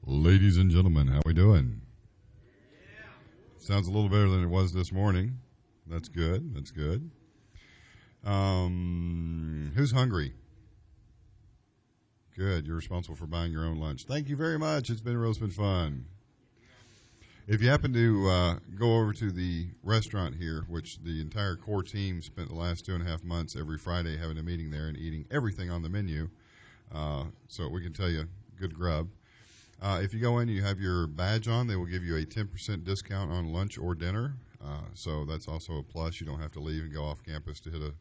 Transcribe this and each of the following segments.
Ladies and gentlemen, how we doing? Sounds a little better than it was this morning. That's good. That's good. Who's hungry? Good. You're responsible for buying your own lunch. Thank you very much. It's been fun. If you happen to go over to the restaurant here, which the entire core team spent the last 2.5 months every Friday having a meeting there and eating everything on the menu, so we can tell you good grub. If you go in and you have your badge on, they will give you a 10% discount on lunch or dinner. So that's also a plus. You don't have to leave and go off campus to hit a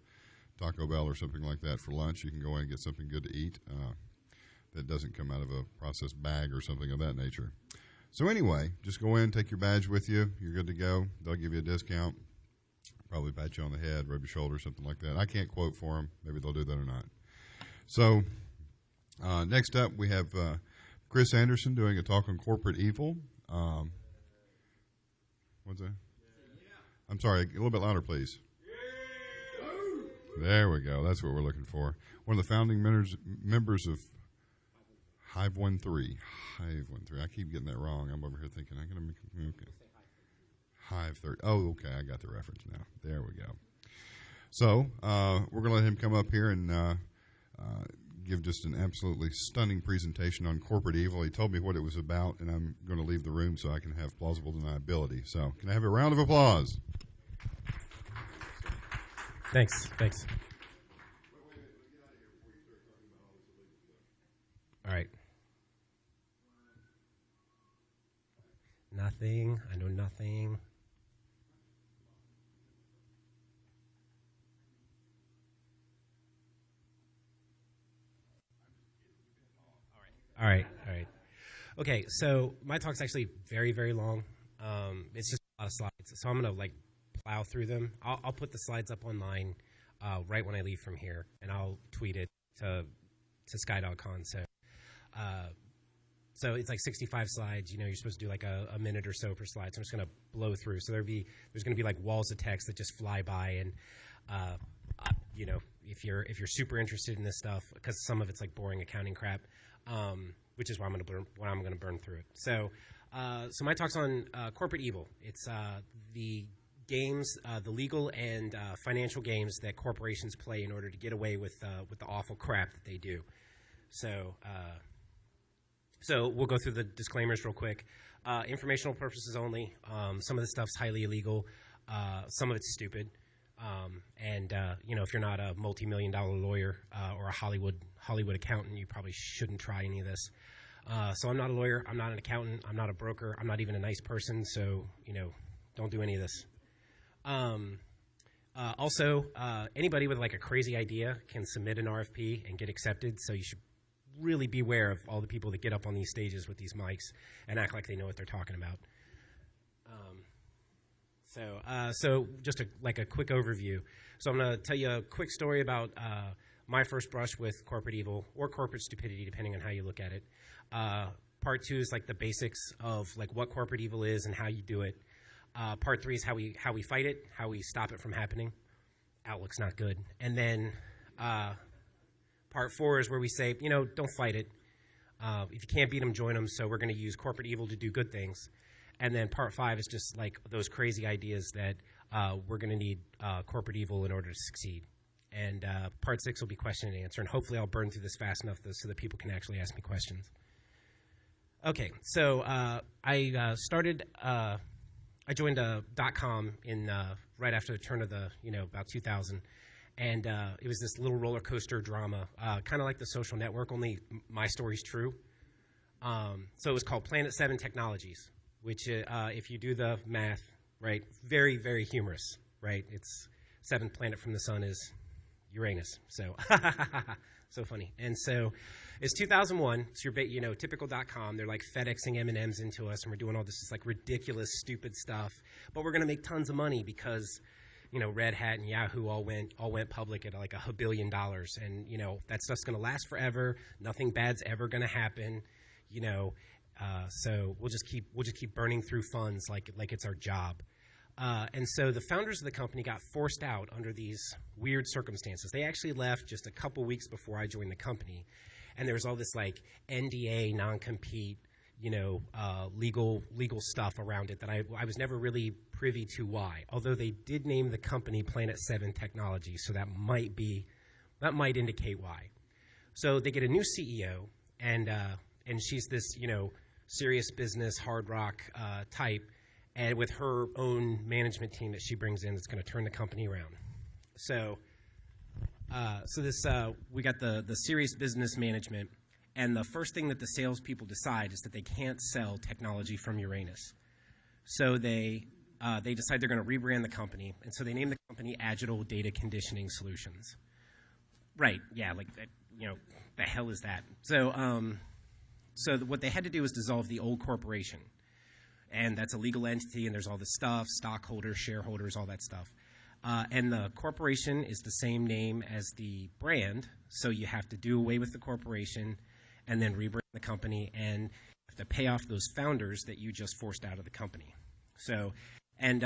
Taco Bell or something like that for lunch. You can go in and get something good to eat that doesn't come out of a processed bag or something of that nature. So anyway, just go in, take your badge with you. You're good to go. They'll give you a discount. Probably pat you on the head, rub your shoulder, something like that. I can't quote for them. Maybe they'll do that or not. So next up, we have Chris Anderson doing a talk on corporate evil. What's that? I'm sorry, a little bit louder, please. There we go. That's what we're looking for. One of the founding members of Hive 13. Hive 13. I keep getting that wrong. I'm over here thinking, I'm going to make okay. Hive 13. Oh, okay. I got the reference now. There we go. So we're going to let him come up here and give just an absolutely stunning presentation on corporate evil. He told me what it was about, and I'm going to leave the room so I can have plausible deniability. So can I have a round of applause? Thanks. All right. Nothing. I know nothing. All right. Okay, so my talk's actually very, very long. It's just a lot of slides, so I'm going to plow through them. I'll put the slides up online right when I leave from here, and I'll tweet it to SkyDogCon. So it's 65 slides. You're supposed to do a minute or so per slide. So I'm just going to blow through. So there's going to be walls of text that just fly by, and if you're super interested in this stuff, because some of it's boring accounting crap, which is why I'm going to burn through it. So my talk's on corporate evil. It's the games, the legal and financial games that corporations play in order to get away with the awful crap that they do. So we'll go through the disclaimers real quick. Informational purposes only. Some of the stuff's highly illegal. Some of it's stupid. If you're not a multi-million-dollar lawyer or a Hollywood accountant, you probably shouldn't try any of this. So I'm not a lawyer. I'm not an accountant. I'm not a broker. I'm not even a nice person. So don't do any of this. Also, anybody with a crazy idea can submit an RFP and get accepted. So you should really beware of all the people that get up on these stages with these mics and act like they know what they're talking about. So just a quick overview. So I'm going to tell you a quick story about my first brush with corporate evil or corporate stupidity, depending on how you look at it. Part 2 is the basics of what corporate evil is and how you do it. Part 3 is how we fight it, how we stop it from happening. Outlook's not good. And then Part 4 is where we say, don't fight it. If you can't beat them, join them. So we're going to use corporate evil to do good things. And then Part 5 is just those crazy ideas that we're going to need corporate evil in order to succeed. And Part 6 will be question and answer. And hopefully I'll burn through this fast enough so that people can actually ask me questions. Okay, so I joined .com in right after the turn of the, about 2000. And it was this little roller coaster drama, kind of like The Social Network, only my story's true. So it was called Planet 7 Technologies, which if you do the math, right, very, very humorous, right? It's seventh planet from the sun is Uranus. So so funny. And so it's 2001. It's your typical .com. They're FedExing M&Ms into us, and we're doing all this ridiculous, stupid stuff. But we're going to make tons of money because Red Hat and Yahoo all went public at $1 billion, and that stuff's going to last forever. Nothing bad's ever going to happen, So we'll just keep burning through funds like it's our job. And so the founders of the company got forced out under these weird circumstances. They actually left just a couple weeks before I joined the company, and there was all this NDA, non-compete, legal stuff around it that I was never really privy to why. Although they did name the company Planet 7 Technology, so that might indicate why. So they get a new CEO, and she's this serious business hard rock type, and with her own management team that she brings in that's going to turn the company around. So we got the serious business management. And the first thing that the salespeople decide is that they can't sell technology from Uranus. So they decide they're going to rebrand the company, and so they name the company Agile Data Conditioning Solutions. Right? Yeah. Like that. The hell is that? So what they had to do was dissolve the old corporation, and that's a legal entity, and there's all this stuff: stockholders, shareholders, all that stuff. And the corporation is the same name as the brand, so you have to do away with the corporation and then rebrand the company, and have to pay off those founders that you just forced out of the company. So, and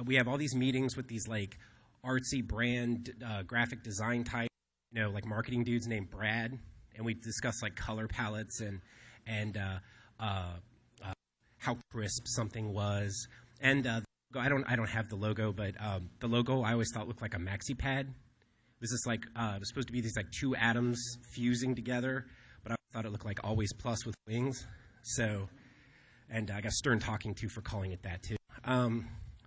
we have all these meetings with these like artsy brand graphic design type, like marketing dudes named Brad, and we discuss like color palettes and how crisp something was. And I don't have the logo, but the logo I always thought looked like a maxi pad. It was this like it was supposed to be these like two atoms fusing together, but I thought it looked like Always Plus with wings. So, and I got stern talking to for calling it that too. So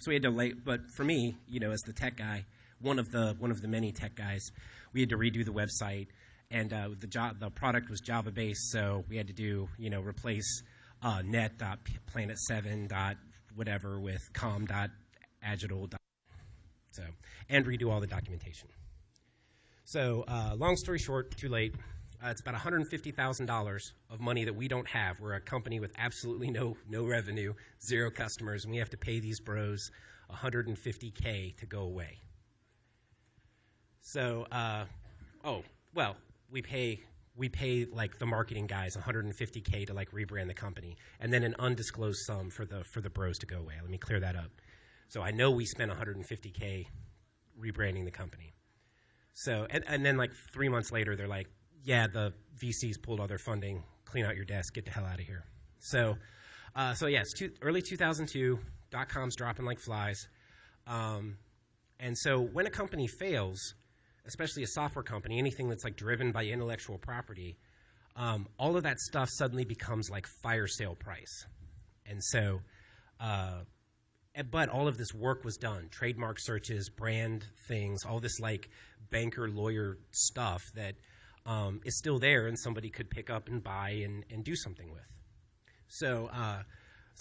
we had to but for me, as the tech guy, one of the many tech guys, we had to redo the website, and the product was Java based, so we had to do replace net.planet7.whatever with com.agile. So, and redo all the documentation. So long story short, too late. It's about $150,000 of money that we don't have. We're a company with absolutely no revenue, 0 customers, and we have to pay these bros $150K to go away. So, we pay like the marketing guys $150K to like rebrand the company, and then an undisclosed sum for the bros to go away. Let me clear that up. So I know we spent $150K rebranding the company. So and then like 3 months later, they're like, yeah, the VCs pulled all their funding. Clean out your desk. Get the hell out of here. So yeah, it's early 2002. .coms dropping like flies. And so when a company fails, especially a software company, anything that's like driven by intellectual property, all of that stuff suddenly becomes like fire sale price. And so, but all of this work was done: trademark searches, brand things, all this like banker lawyer stuff that is still there, and somebody could pick up and buy and do something with. So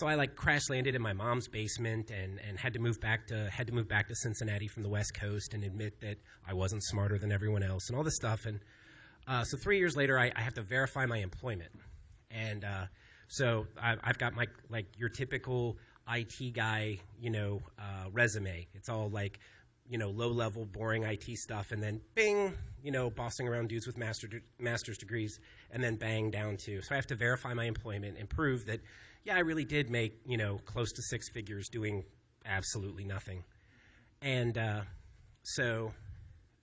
I like crash landed in my mom's basement and had to move back to Cincinnati from the West Coast and admit that I wasn't smarter than everyone else and all this stuff. And so 3 years later, I have to verify my employment, and so I've got my like your typical IT guy resume. It's all like low-level, boring IT stuff, and then bing, bossing around dudes with master's degrees, and then bang down to. So I have to verify my employment and prove that, yeah, I really did make, close to 6 figures doing absolutely nothing. And so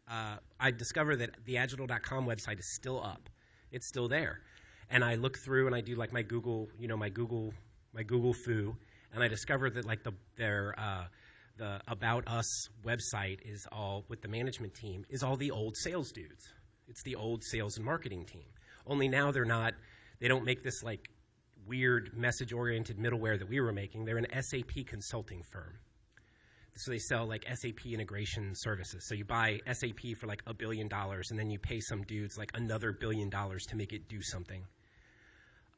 I discover that the Agile.com website is still up. It's still there. And I look through and I do like my Google, my Google foo, and I discover that like their About Us website is all, with the management team, is all the old sales dudes. It's the old sales and marketing team. Only now they don't make this like weird message-oriented middleware that we were making. They're an SAP consulting firm. So they sell like SAP integration services. So you buy SAP for like $1 billion, and then you pay some dudes like another $1 billion to make it do something.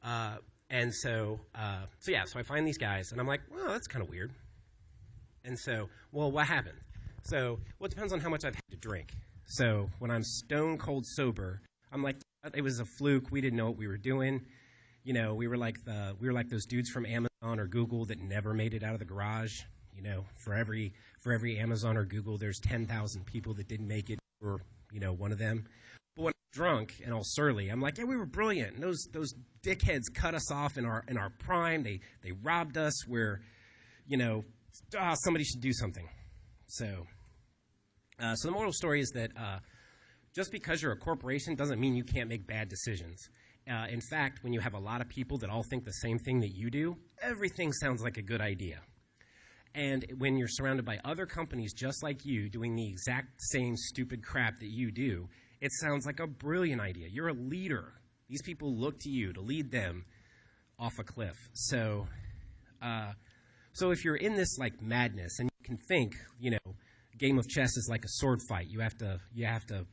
So I find these guys, and I'm like, well, that's kind of weird. And so, well, what happened? So, well, it depends on how much I've had to drink. So when I'm stone cold sober, I'm like, it was a fluke. We didn't know what we were doing. We were like those dudes from Amazon or Google that never made it out of the garage. For every Amazon or Google, there's 10,000 people that didn't make it, or one of them. But when I'm drunk and all surly, I'm like, yeah, we were brilliant. And those dickheads cut us off in our prime. They robbed us. We're, somebody should do something. So the moral story is that just because you're a corporation doesn't mean you can't make bad decisions. in fact, when you have a lot of people that all think the same thing that you do, everything sounds like a good idea. And when you're surrounded by other companies just like you doing the exact same stupid crap that you do, it sounds like a brilliant idea. You're a leader. These people look to you to lead them off a cliff. So if you're in this like madness and you can think, a game of chess is like a sword fight. You have to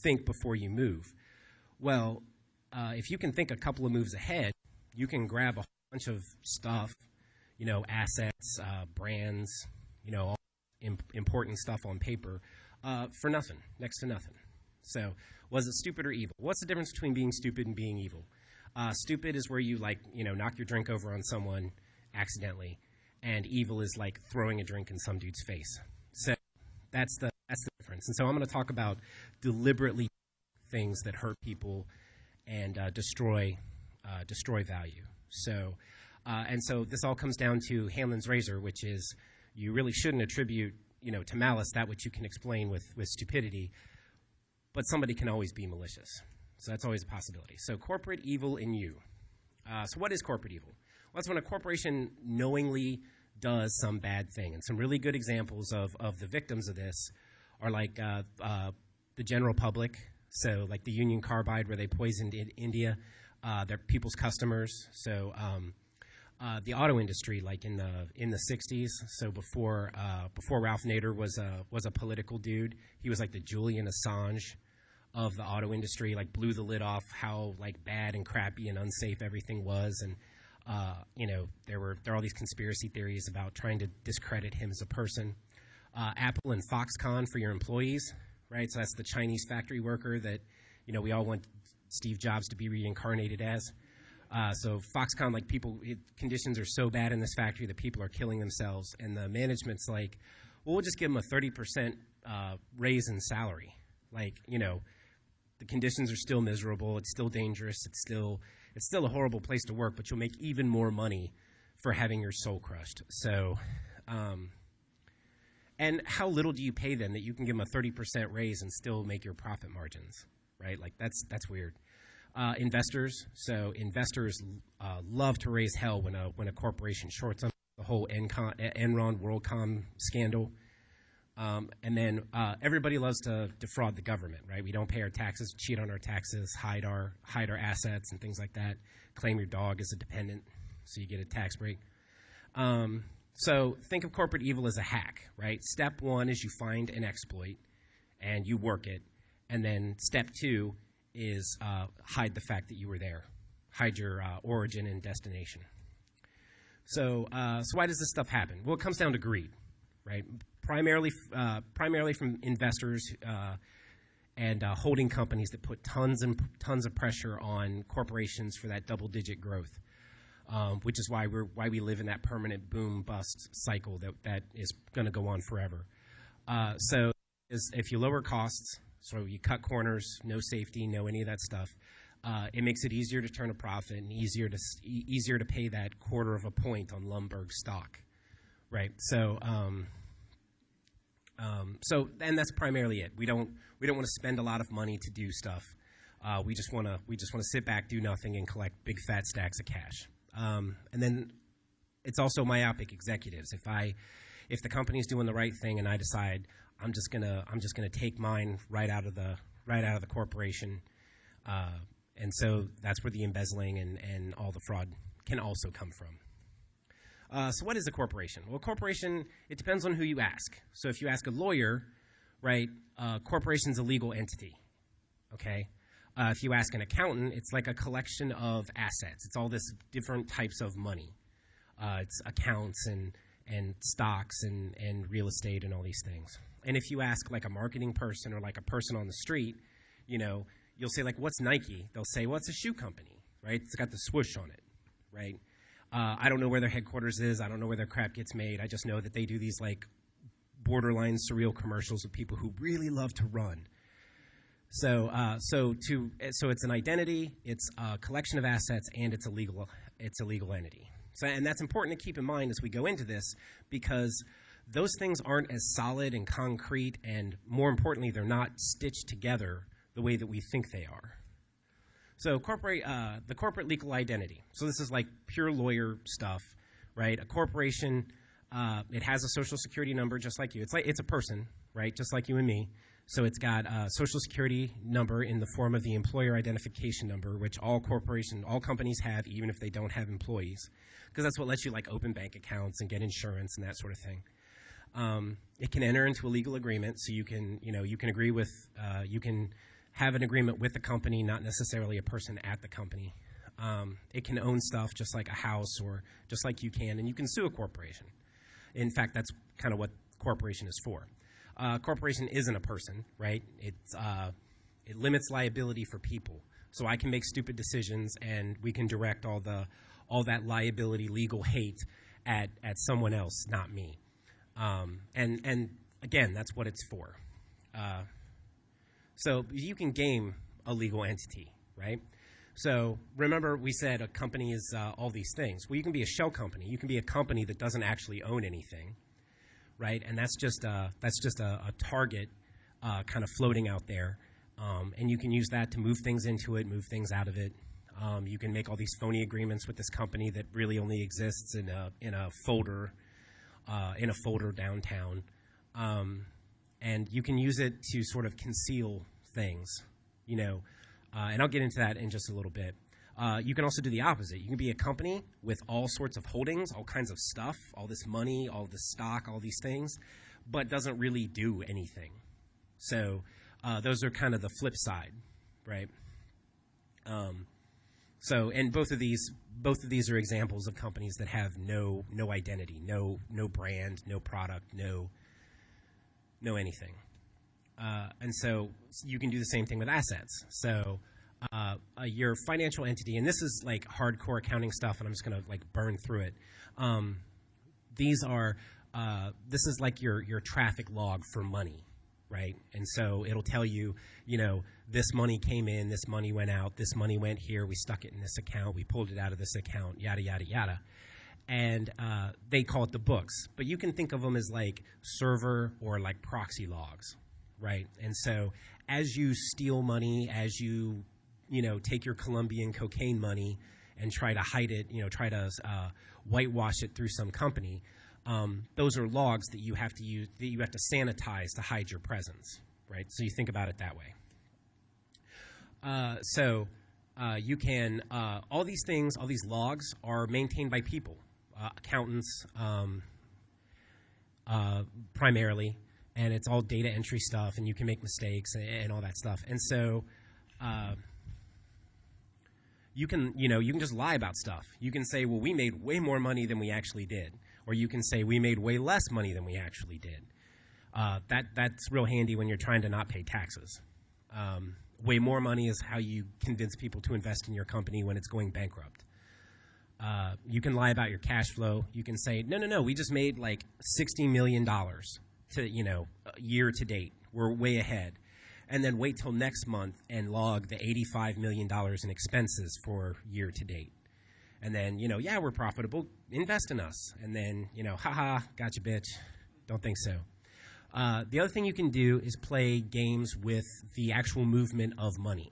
think before you move. Well, if you can think a couple of moves ahead, you can grab a whole bunch of stuff, assets, brands, all important stuff on paper for nothing, next to nothing. So was it stupid or evil? What's the difference between being stupid and being evil? Stupid is where you knock your drink over on someone accidentally, and evil is like throwing a drink in some dude's face. So that's the difference. And so I'm going to talk about deliberately things that hurt people and destroy value. So so this all comes down to Hanlon's razor, which is you really shouldn't attribute to malice that which you can explain with stupidity, but somebody can always be malicious. So that's always a possibility. So corporate evil in you. So what is corporate evil? Well, that's when a corporation knowingly does some bad thing. And some really good examples of the victims of this are like the general public. So like the Union Carbide where they poisoned India, their people's customers. So the auto industry, like in the 60s. So before Ralph Nader was a political dude, he was like the Julian Assange of the auto industry, like blew the lid off how like bad and crappy and unsafe everything was. And there are all these conspiracy theories about trying to discredit him as a person. Apple and Foxconn for your employees, right? So that's the Chinese factory worker that we all want Steve Jobs to be reincarnated as. So Foxconn, like conditions are so bad in this factory that people are killing themselves, and the management's like, well, we'll just give them a 30% raise in salary. Like, the conditions are still miserable. It's still dangerous. It's still a horrible place to work, but you'll make even more money for having your soul crushed. So, and how little do you pay them that you can give them a 30% raise and still make your profit margins, right? Like that's weird. Investors. So investors love to raise hell when a corporation shorts them. The whole Enron WorldCom scandal. And then everybody loves to defraud the government, right? We don't pay our taxes, cheat on our taxes, hide our assets and things like that. Claim your dog as a dependent, so you get a tax break. So think of corporate evil as a hack, right? Step one is you find an exploit and you work it, and then step two is hide the fact that you were there, hide your origin and destination. So why does this stuff happen? Well, it comes down to greed, right? Primarily from investors and holding companies that put tons and tons of pressure on corporations for that double-digit growth, which is why we live in that permanent boom-bust cycle that is going to go on forever. So if you lower costs, so you cut corners, no safety, no any of that stuff, it makes it easier to turn a profit and easier to pay that quarter of a point on Lumberg stock, right? And that's primarily it. We don't want to spend a lot of money to do stuff. We just want to sit back, do nothing, and collect big fat stacks of cash. And then it's also myopic executives. If the company's doing the right thing and I decide I'm just gonna take mine right out of the corporation, and so that's where the embezzling and all the fraud can also come from. So what is a corporation? Well, a corporation, it depends on who you ask. So if you ask a lawyer, right, corporation's a legal entity, okay? If you ask an accountant, it's like a collection of assets. It's all this different types of money. It's accounts and stocks and real estate and all these things. And if you ask like a marketing person or like a person on the street, you'll say like, what's Nike? They'll say, well, it's a shoe company, right? It's got the swoosh on it, right? I don't know where their headquarters is. I don't know where their crap gets made. I just know that they do these like borderline surreal commercials with people who really love to run. So it's an identity, it's a collection of assets, and it's a legal entity. So, and that's important to keep in mind as we go into this, because those things aren't as solid and concrete, and more importantly, they're not stitched together the way that we think they are. So the corporate legal identity. So this is like pure lawyer stuff, right? A corporation, it has a social security number just like you. It's a person, right? Just like you and me. So it's got a social security number in the form of the employer identification number, which all companies have, even if they don't have employees, because that's what lets you like open bank accounts and get insurance and that sort of thing. It can enter into a legal agreement, so you can agree with, you can have an agreement with the company, not necessarily a person at the company. It can own stuff just like a house or just like you can, and you can sue a corporation. In fact, that's kind of what corporation is for. Corporation isn't a person, right? It limits liability for people. So I can make stupid decisions, and we can direct all that liability, legal hate at someone else, not me. And again, that's what it's for. So you can game a legal entity, right? So remember we said a company is all these things. Well, you can be a shell company. You can be a company that doesn't actually own anything, right? And that's just a target kind of floating out there. And you can use that to move things into it, move things out of it. You can make all these phony agreements with this company that really only exists in a folder downtown. And you can use it to sort of conceal things, and I'll get into that in just a little bit. You can also do the opposite. You can be a company with all sorts of holdings, all kinds of stuff, all this money, all this stock, all these things, but doesn't really do anything. So those are kind of the flip side, right? And both of these are examples of companies that have no identity, no brand, no product, no anything. And so you can do the same thing with assets. So your financial entity, and this is like hardcore accounting stuff, and I'm just going to like burn through it. This is like your traffic log for money, right? And so it'll tell you, this money came in, this money went out, this money went here, we stuck it in this account, we pulled it out of this account, yada, yada, yada. And they call it the books. But you can think of them as like server or like proxy logs, right? And so as you steal money, as you, take your Colombian cocaine money and try to hide it, try to whitewash it through some company, those are logs that you have to use, that you have to sanitize to hide your presence, right? So you think about it that way. You can, all these things, all these logs are maintained by people, accountants primarily, and it's all data entry stuff, and you can make mistakes and all that stuff. And so you can just lie about stuff. You can say, well, we made way more money than we actually did. Or you can say, we made way less money than we actually did. That's real handy when you're trying to not pay taxes. Way more money is how you convince people to invest in your company when it's going bankrupt. You can lie about your cash flow. You can say, no, we just made like $60 million year to date. We're way ahead. And then wait till next month and log the $85 million in expenses for year to date. And then, yeah, we're profitable. Invest in us. And then, haha, gotcha, bitch. Don't think so. The other thing you can do is play games with the actual movement of money.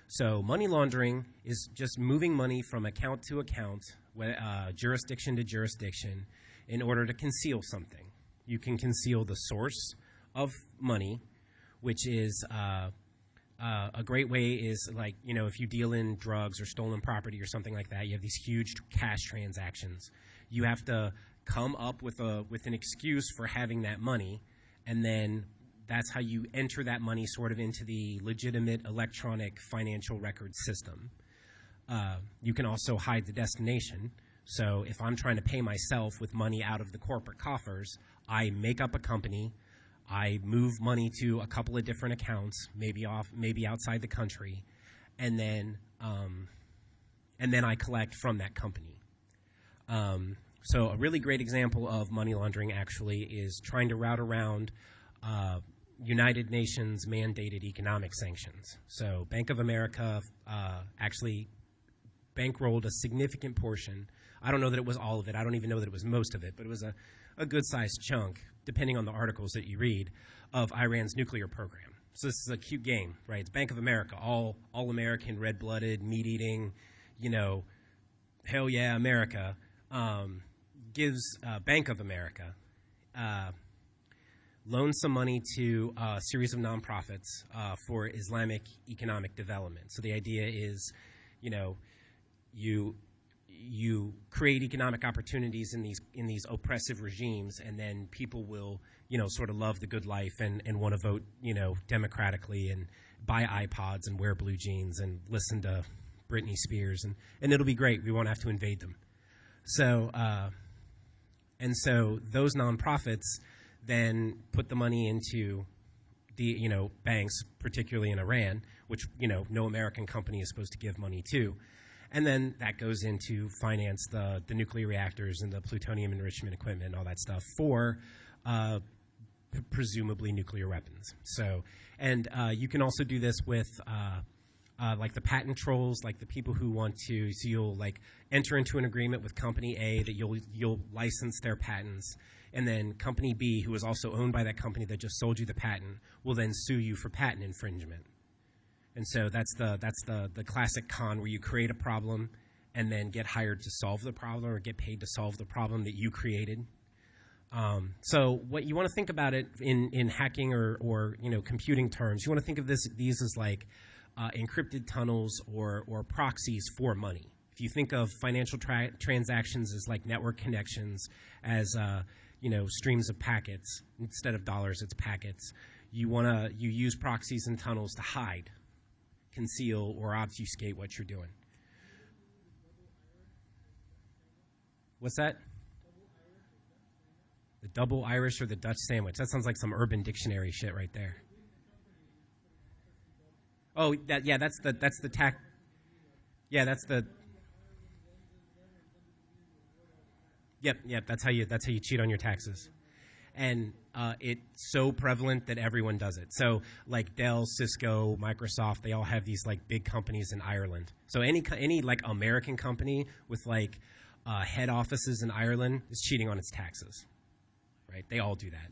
So money laundering is just moving money from account to account, jurisdiction to jurisdiction, in order to conceal something. You can conceal the source of money, which is a great way is like, if you deal in drugs or stolen property or something like that, you have these huge cash transactions. You have to come up with an excuse for having that money, and then that's how you enter that money sort of into the legitimate electronic financial record system. You can also hide the destination. So if I'm trying to pay myself with money out of the corporate coffers, I make up a company. I move money to a couple of different accounts, maybe outside the country, and then I collect from that company. So a really great example of money laundering actually is trying to route around United Nations mandated economic sanctions. So Bank of America actually bankrolled a significant portion. I don't know that it was all of it. I don't even know that it was most of it, but it was a good-sized chunk, depending on the articles that you read, of Iran's nuclear program. So this is a cute game, right? It's Bank of America, all American, red-blooded, meat-eating, hell yeah, America. Gives Bank of America loans some money to a series of nonprofits for Islamic economic development. So the idea is, you create economic opportunities in these oppressive regimes, and then people will sort of love the good life and want to vote democratically and buy iPods and wear blue jeans and listen to Britney Spears, and it'll be great. We won't have to invade them. So those nonprofits then put the money into the banks, particularly in Iran, which no American company is supposed to give money to. And then that goes into finance the nuclear reactors and the plutonium enrichment equipment and all that stuff for presumably nuclear weapons. So, and you can also do this with like the patent trolls, like the people who want to. So you'll like enter into an agreement with company A that you'll license their patents, and then company B, who is also owned by that company that just sold you the patent, will then sue you for patent infringement. And so that's the classic con where you create a problem and then get hired to solve the problem or get paid to solve the problem that you created. So what you want to think about it in hacking or computing terms, you want to think of these as like encrypted tunnels or proxies for money. If you think of financial transactions as like network connections, as streams of packets instead of dollars, it's packets. You use proxies and tunnels to hide, conceal, or obfuscate what you're doing. What's that? The double Irish or the Dutch sandwich. That sounds like some Urban Dictionary shit right there. Oh, that's the tax. Yeah, that's the. Yep. That's how you cheat on your taxes, and it's so prevalent that everyone does it. So like Dell, Cisco, Microsoft, they all have these like big companies in Ireland. So any like American company with like head offices in Ireland is cheating on its taxes, right? They all do that.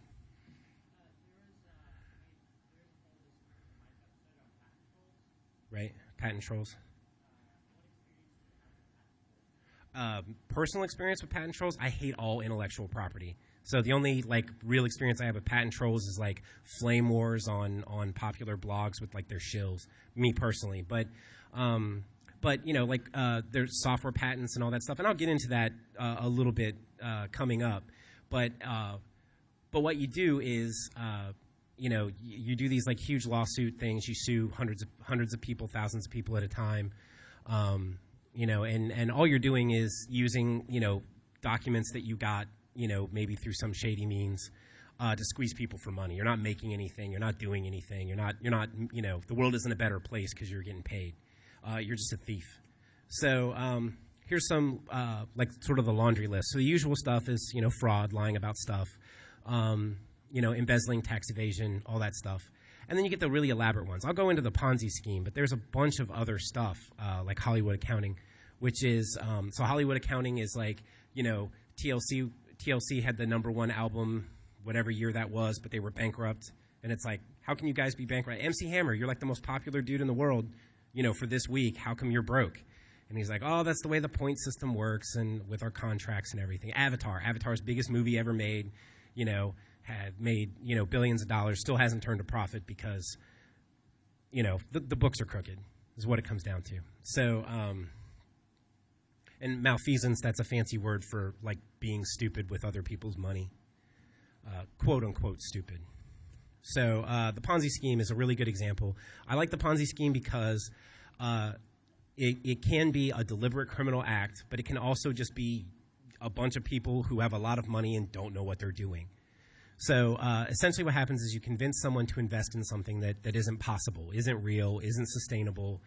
Right? Patent trolls. Personal experience with patent trolls, I hate all intellectual property. So the only like real experience I have with patent trolls is like flame wars on popular blogs with like their shills. Me personally, but there's software patents and all that stuff, and I'll get into that a little bit coming up. But what you do is you do these like huge lawsuit things. You sue hundreds of people, thousands of people at a time. And all you're doing is using, documents that you got, maybe through some shady means, to squeeze people for money. You're not making anything. You're not doing anything. You're not, the world isn't a better place because you're getting paid. You're just a thief. So, here's some, sort of the laundry list. So the usual stuff is, fraud, lying about stuff, embezzling, tax evasion, all that stuff. And then you get the really elaborate ones. I'll go into the Ponzi scheme, but there's a bunch of other stuff, like Hollywood accounting, which is, so Hollywood accounting is like, TLC had the #1 album, whatever year that was, but they were bankrupt. And it's like, how can you guys be bankrupt? MC Hammer, you're like the most popular dude in the world, for this week. How come you're broke? And he's like, oh, that's the way the point system works and with our contracts and everything. Avatar's biggest movie ever made, had made, billions of dollars, still hasn't turned a profit because, the books are crooked is what it comes down to. So, and malfeasance, that's a fancy word for, like, being stupid with other people's money. Quote-unquote stupid. So the Ponzi scheme is a really good example. I like the Ponzi scheme because it can be a deliberate criminal act, but it can also just be a bunch of people who have a lot of money and don't know what they're doing. So essentially what happens is you convince someone to invest in something that isn't possible, isn't real, isn't sustainable,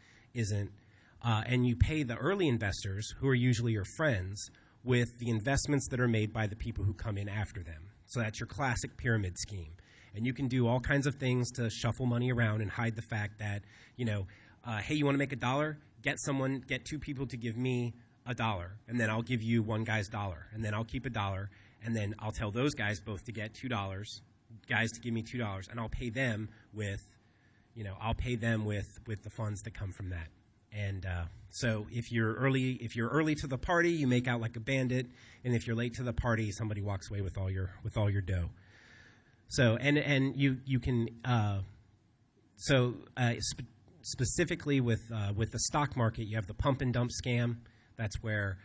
and you pay the early investors, who are usually your friends, with the investments that are made by the people who come in after them. So that's your classic pyramid scheme. And you can do all kinds of things to shuffle money around and hide the fact that, hey, you want to make $1? Get two people to give me $1, and then I'll give you one guy's $1, and then I'll keep $1, and then I'll tell those guys both to get $2, guys to give me $2, and I'll pay them with I'll pay them with the funds that come from that. And so if you're early to the party, you make out like a bandit, and if you're late to the party, somebody walks away with all your dough. So and you can specifically with the stock market, you have the pump and dump scam. That's where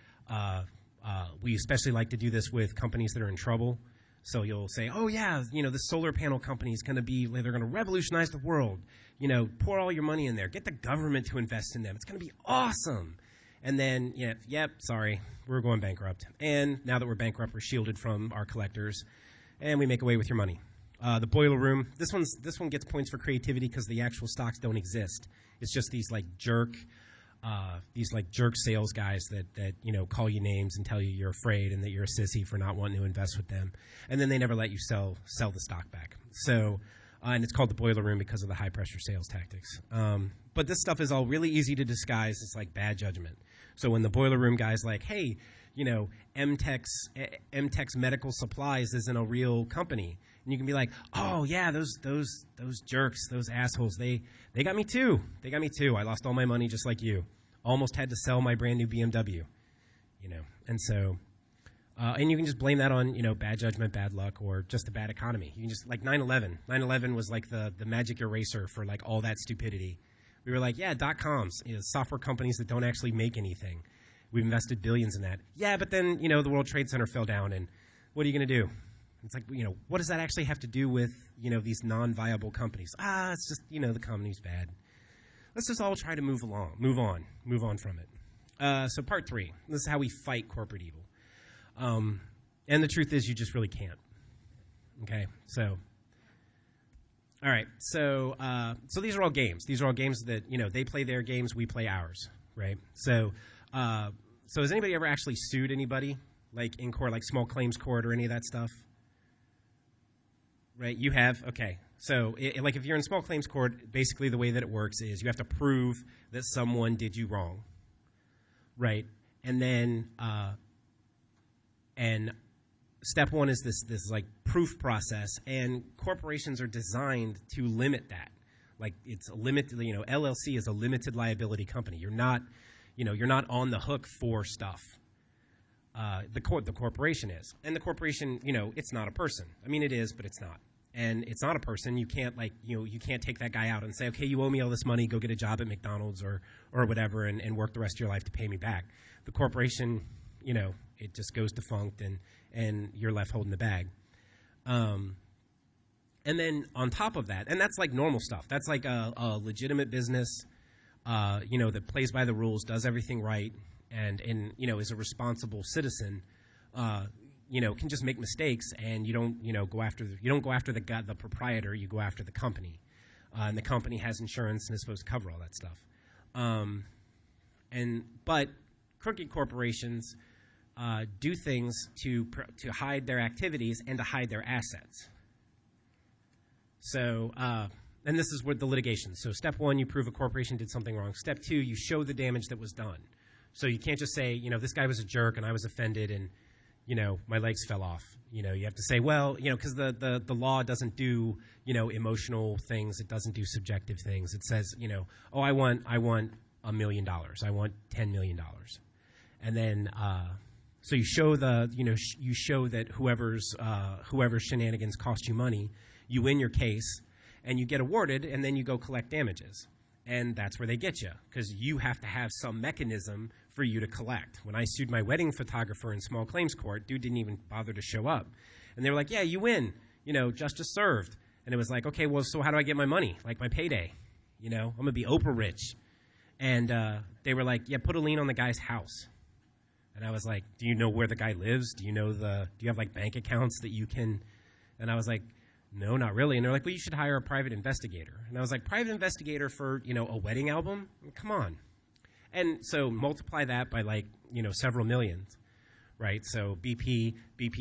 we especially like to do this with companies that are in trouble. So you'll say, oh yeah, the solar panel company is they're going to revolutionize the world. Pour all your money in there. Get the government to invest in them. It's going to be awesome. And then, sorry, we're going bankrupt. And now that we're bankrupt, we're shielded from our collectors, and we make away with your money. The boiler room. This one gets points for creativity because the actual stocks don't exist. It's just these jerk sales guys that call you names and tell you you're afraid and that you're a sissy for not wanting to invest with them, and then they never let you sell the stock back. So, and it's called the boiler room because of the high pressure sales tactics. But this stuff is all really easy to disguise. It's like bad judgment. So when the boiler room guy's like, hey, MTEX Medical Supplies isn't a real company, and you can be like, oh yeah, those jerks, those assholes, they got me too. They got me too. I lost all my money just like you. Almost had to sell my brand new BMW. And so, and you can just blame that on bad judgment, bad luck, or just a bad economy. You can just 9/11. 9/11 was like the magic eraser for all that stupidity. We were like, yeah, .coms, software companies that don't actually make anything. We've invested billions in that. Yeah, but then, the World Trade Center fell down, and what are you going to do? It's like, what does that actually have to do with, these non-viable companies? It's just, the economy's bad. Let's just all try to move on from it. So part 3, this is how we fight corporate evil. And the truth is you just really can't. Okay, so... All right, so these are all games. These are all games that, they play their games, we play ours, right? So has anybody ever actually sued anybody, in court, small claims court or any of that stuff? Right, you have? Okay. So, if you're in small claims court, basically the way that it works is you have to prove that someone did you wrong, right? And then, step 1 is this proof process, and corporations are designed to limit that. It's a limited, LLC is a limited liability company. You're not on the hook for stuff. The corporation is, and the corporation, it's not a person. I mean, it is, but it's not. And it's not a person. You can't you can't take that guy out and say, okay, you owe me all this money, go get a job at McDonald's or whatever, and work the rest of your life to pay me back. The corporation, it just goes defunct, and you're left holding the bag. And then on top of that, and that's normal stuff. That's a legitimate business, that plays by the rules, does everything right, and is a responsible citizen. Can just make mistakes, and you don't go after the proprietor. You go after the company, and the company has insurance and is supposed to cover all that stuff. But crooked corporations do things to hide their activities and to hide their assets. So, and this is where the litigation. So step 1, you prove a corporation did something wrong. Step 2, you show the damage that was done. So you can't just say, this guy was a jerk and I was offended and, my legs fell off. You have to say, well, because the law doesn't do, emotional things. It doesn't do subjective things. It says, oh, I want $1 million. I want $10 million. And then, so you show you show that whoever's shenanigans cost you money, you win your case, and you get awarded, and then you go collect damages. And that's where they get you, because you have to have some mechanism for you to collect. When I sued my wedding photographer in small claims court, dude didn't even bother to show up. And they were like, yeah, you win, justice served. And it was like, okay, well, so how do I get my money, my payday? I'm going to be Oprah rich. And they were like, yeah, put a lien on the guy's house. And I was like, do you know where the guy lives? Do you have bank accounts that you can? And I was like, no, not really. And they're like, well, you should hire a private investigator. And I was like, private investigator for, a wedding album? Come on. And so multiply that by several millions, right? So BP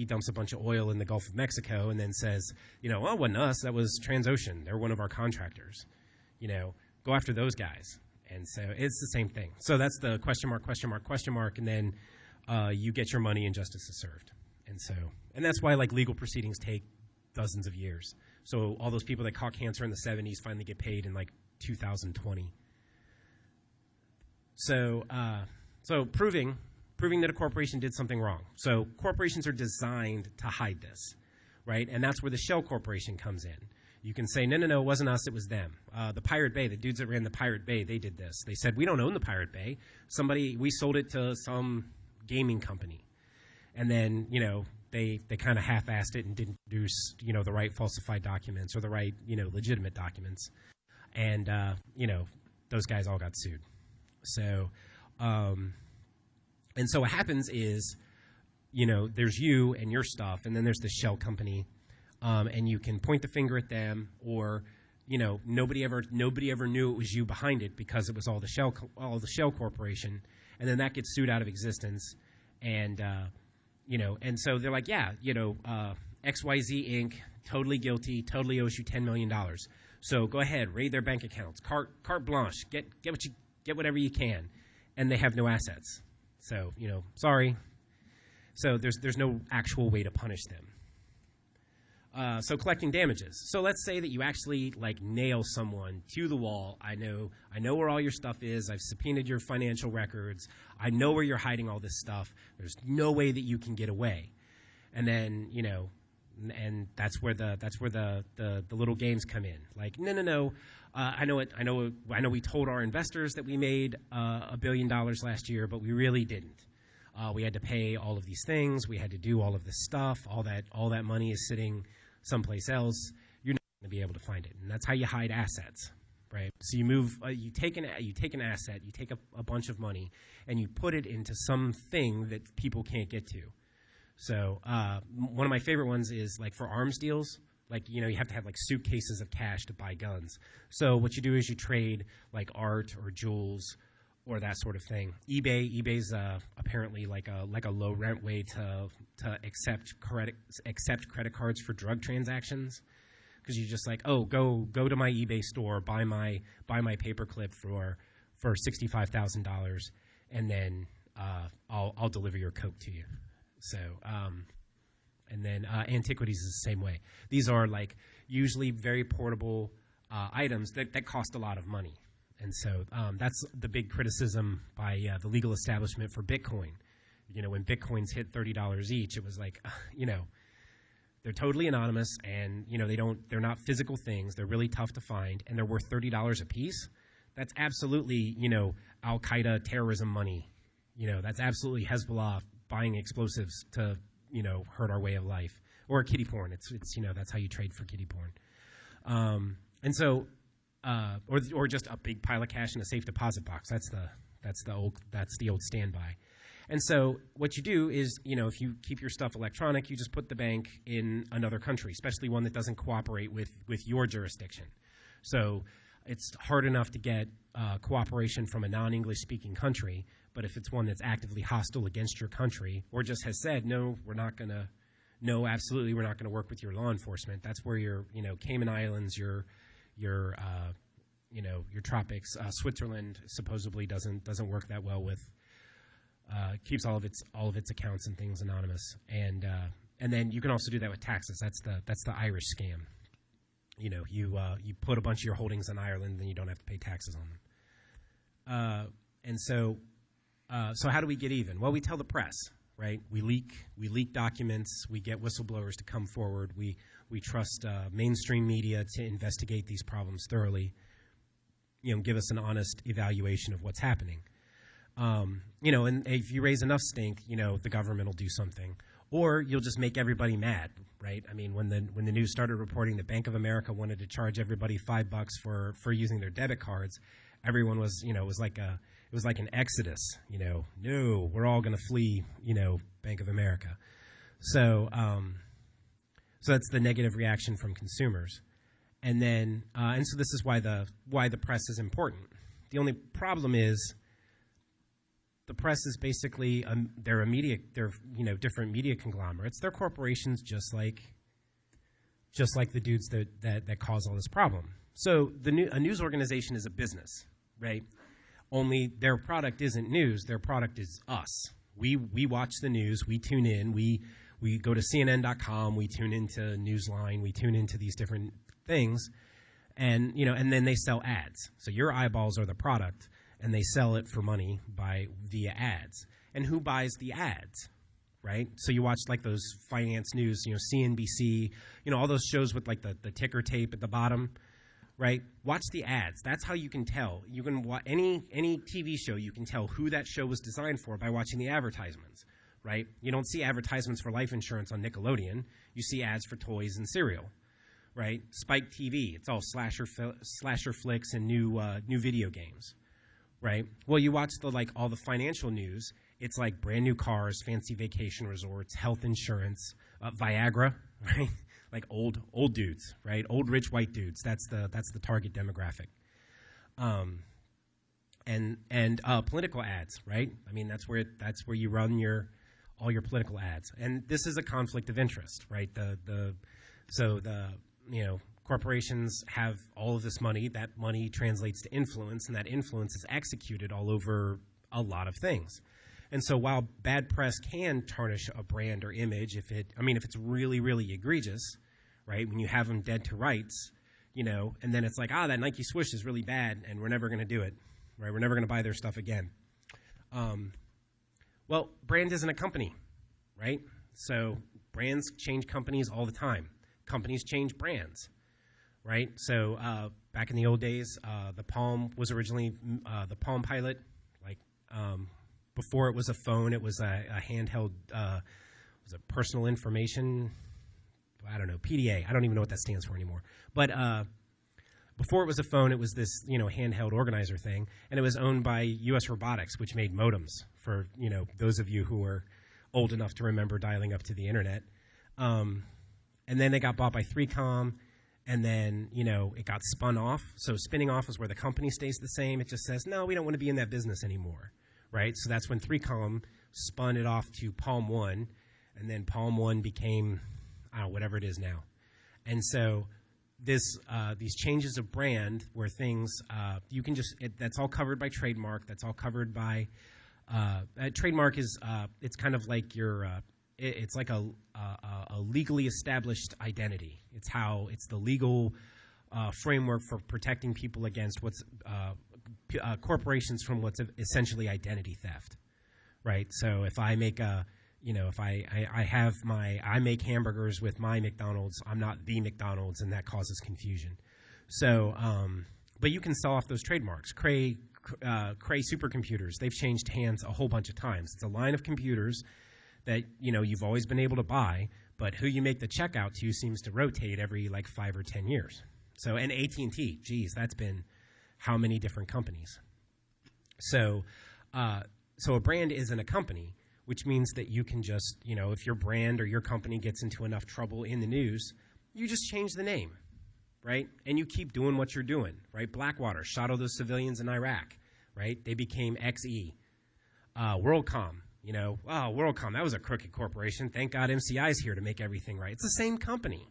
dumps a bunch of oil in the Gulf of Mexico and then says, well, it wasn't us, that was Transocean. They're one of our contractors. Go after those guys. And so it's the same thing. So that's the question mark, and then you get your money and justice is served. And that's why legal proceedings take dozens of years. So all those people that caught cancer in the 70s finally get paid in like 2020. So proving that a corporation did something wrong. So corporations are designed to hide this, right? And that's where the shell corporation comes in. You can say, no, it wasn't us, it was them. The Pirate Bay, the dudes that ran the Pirate Bay, they did this. They said, we don't own the Pirate Bay. We sold it to some gaming company. And then, they kind of half-assed it and didn't produce, the right falsified documents or the right, legitimate documents. And, those guys all got sued. So, and so what happens is, there's you and your stuff, and then there's the shell company. And you can point the finger at them, or nobody ever knew it was you behind it because it was all the shell corporation, and then that gets sued out of existence, and and so they're like, yeah, XYZ Inc. totally guilty, totally owes you $10 million. So go ahead, raid their bank accounts, carte blanche, get whatever you can, and they have no assets. So sorry. So there's no actual way to punish them. So collecting damages. So let's say that you actually nail someone to the wall. I know where all your stuff is. I've subpoenaed your financial records. I know where you're hiding all this stuff. There's no way that you can get away. And then and that's where the little games come in. Like no. I know we told our investors that we made $1 billion last year, but we really didn't. We had to pay all of these things. We had to do all of this stuff. All that money is sitting someplace else. You're not going to be able to find it, and that's how you hide assets, right? So you take an asset, you take a bunch of money, and you put it into something that people can't get to. So one of my favorite ones is for arms deals. You have to have suitcases of cash to buy guns. So what you do is you trade art or jewels or that sort of thing. eBay's apparently like a low rent way to accept credit cards for drug transactions, because you're just go to my eBay store, buy my paperclip for $65,000, and then I'll deliver your coke to you. So and then antiquities is the same way. These are usually very portable items that cost a lot of money. And so that's the big criticism by the legal establishment for Bitcoin. When Bitcoins hit $30 each, it was they're totally anonymous, and they're not physical things. They're really tough to find, and they're worth $30 a piece. That's absolutely Al Qaeda terrorism money. That's absolutely Hezbollah buying explosives to hurt our way of life, or kitty porn. It's that's how you trade for kitty porn. And so. Or just a big pile of cash in a safe deposit box. That's the old standby. And so what you do is, if you keep your stuff electronic, you just put the bank in another country, especially one that doesn't cooperate with your jurisdiction. So it's hard enough to get cooperation from a non-English speaking country, but if it's one that's actively hostile against your country, or just has said, no, absolutely, we're not going to work with your law enforcement. That's where your Cayman Islands, your tropics. Switzerland supposedly doesn't work that well with keeps all of its accounts and things anonymous, and then you can also do that with taxes. That's the Irish scam. You put a bunch of your holdings in Ireland, then you don't have to pay taxes on them. And so how do we get even? Well, we tell the press, right? We leak documents. We get whistleblowers to come forward. We trust mainstream media to investigate these problems thoroughly, give us an honest evaluation of what's happening. And if you raise enough stink, the government will do something. Or you'll just make everybody mad, right? I mean, when the news started reporting that Bank of America wanted to charge everybody $5 for using their debit cards, everyone was, it was like an exodus, no, we're all going to flee, Bank of America. So that's the negative reaction from consumers. And then, and so this is why the press is important. The only problem is the press is basically they're different media conglomerates. They're corporations just like the dudes that cause all this problem. So a news organization is a business, right? Only their product isn't news. Their product is us. We watch the news. We tune in. We We go to CNN.com, we tune into Newsline, we tune into these different things, and and then they sell ads. So your eyeballs are the product, and they sell it for money via ads. And who buys the ads, right? So you watch like those finance news, CNBC, all those shows with like the ticker tape at the bottom, right? Watch the ads. That's how you can tell. You can watch any TV show. You can tell who that show was designed for by watching the advertisements, right? You don't see advertisements for life insurance on Nickelodeon. You see ads for toys and cereal, right? Spike TV. It's all slasher flicks and new video games, right? Well, you watch all the financial news. It's like brand new cars, fancy vacation resorts, health insurance, Viagra, right? Like old dudes, right? Old rich white dudes. That's the target demographic. And political ads, right? I mean, that's where you run all your political ads. And this is a conflict of interest, right? So corporations have all of this money. That money translates to influence, and that influence is executed all over a lot of things. And so while bad press can tarnish a brand or image, if it's really, really egregious, right, when you have them dead to rights, and then it's like, that Nike swoosh is really bad, and we're never going to do it, right? We're never going to buy their stuff again. Well, brand isn't a company, right? So brands change companies all the time. Companies change brands, right? So back in the old days, the Palm was originally the Palm Pilot, before it was a phone, it was a handheld, was a personal information, I don't know, PDA. I don't even know what that stands for anymore. But before it was a phone, it was this, handheld organizer thing, and it was owned by U.S. Robotics, which made modems for, those of you who are old enough to remember dialing up to the internet. And then they got bought by 3Com, and then, it got spun off. So spinning off is where the company stays the same. It just says, no, we don't want to be in that business anymore. Right, so that's when 3Com spun it off to Palm One, and then Palm One became, whatever it is now. And so these changes of brand, where things you can that's all covered by trademark. That's all covered by trademark is it's kind of like it's like a legally established identity. It's the legal framework for protecting people against corporations from what's essentially identity theft, right? So if I make I make hamburgers with my McDonald's, I'm not the McDonald's, and that causes confusion. So, but you can sell off those trademarks. Cray supercomputers, they've changed hands a whole bunch of times. It's a line of computers that you've always been able to buy, but who you make the check out to seems to rotate every 5 or 10 years. So, and AT&T, geez, that's been how many different companies. So a brand isn't a company, which means that you can just, if your brand or your company gets into enough trouble in the news, you just change the name, right? And you keep doing what you're doing, right? Blackwater shot all those civilians in Iraq, right? They became XE. WorldCom, WorldCom, that was a crooked corporation. Thank God MCI's here to make everything right. It's the same company.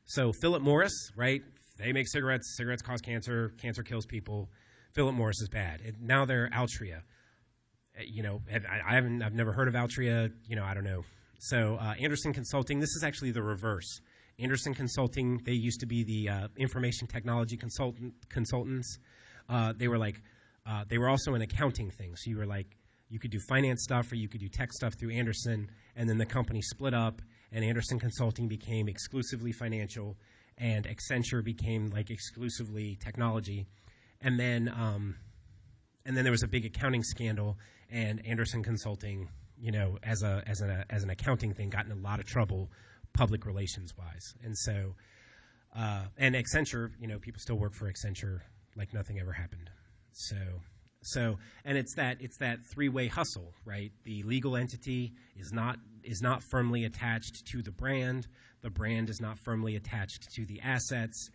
So Philip Morris, right? They make cigarettes. Cigarettes cause cancer. Cancer kills people. Philip Morris is bad. Now they're Altria. I've never heard of Altria. I don't know. So Anderson Consulting. This is actually the reverse. Anderson Consulting. They used to be the information technology consultants. They were also an accounting thing. So you could do finance stuff or you could do tech stuff through Anderson, and then the company split up, and Anderson Consulting became exclusively financial, and Accenture became exclusively technology, and then there was a big accounting scandal, and Anderson Consulting, as an accounting thing, got in a lot of trouble, public relations wise, and so and Accenture, people still work for Accenture like nothing ever happened, so and it's that three-way hustle, right? The legal entity is not firmly attached to the brand. The brand is not firmly attached to the assets,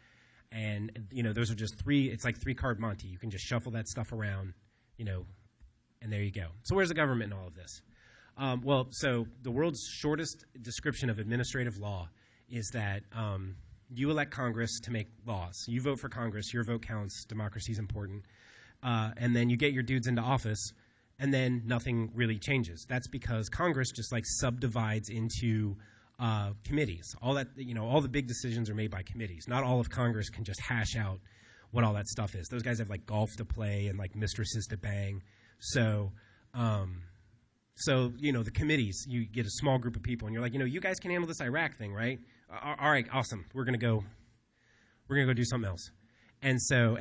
and those are just three. It's like three-card Monte. You can just shuffle that stuff around, and there you go. So where's the government in all of this? Well, so the world's shortest description of administrative law is that you elect Congress to make laws. You vote for Congress. Your vote counts. Democracy is important. And then you get your dudes into office, and then nothing really changes. That's because Congress just like subdivides into committees. All that, all the big decisions are made by committees. Not all of Congress can just hash out what all that stuff is. Those guys have like golf to play and like mistresses to bang. So the committees, you get a small group of people and you're like, you guys can handle this Iraq thing, right? All right, awesome. We're going to go do something else. And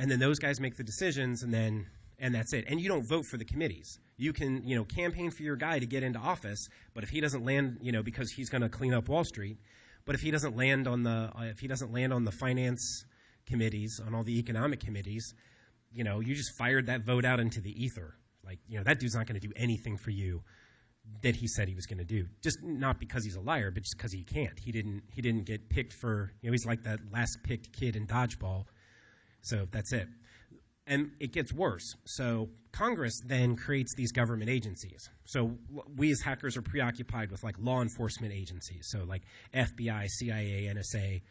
then those guys make the decisions and that's it. And you don't vote for the committees. You can, campaign for your guy to get into office, but if he doesn't land, because he's going to clean up Wall Street, but if he doesn't land on the finance committees, on all the economic committees, you just fired that vote out into the ether. Like, that dude's not going to do anything for you that he said he was going to do. Just not because he's a liar, but just because he can't. He didn't get picked for, he's like that last picked kid in dodgeball. So that's it. And it gets worse. So Congress then creates these government agencies. So we as hackers are preoccupied with like law enforcement agencies. So like FBI, CIA, NSA,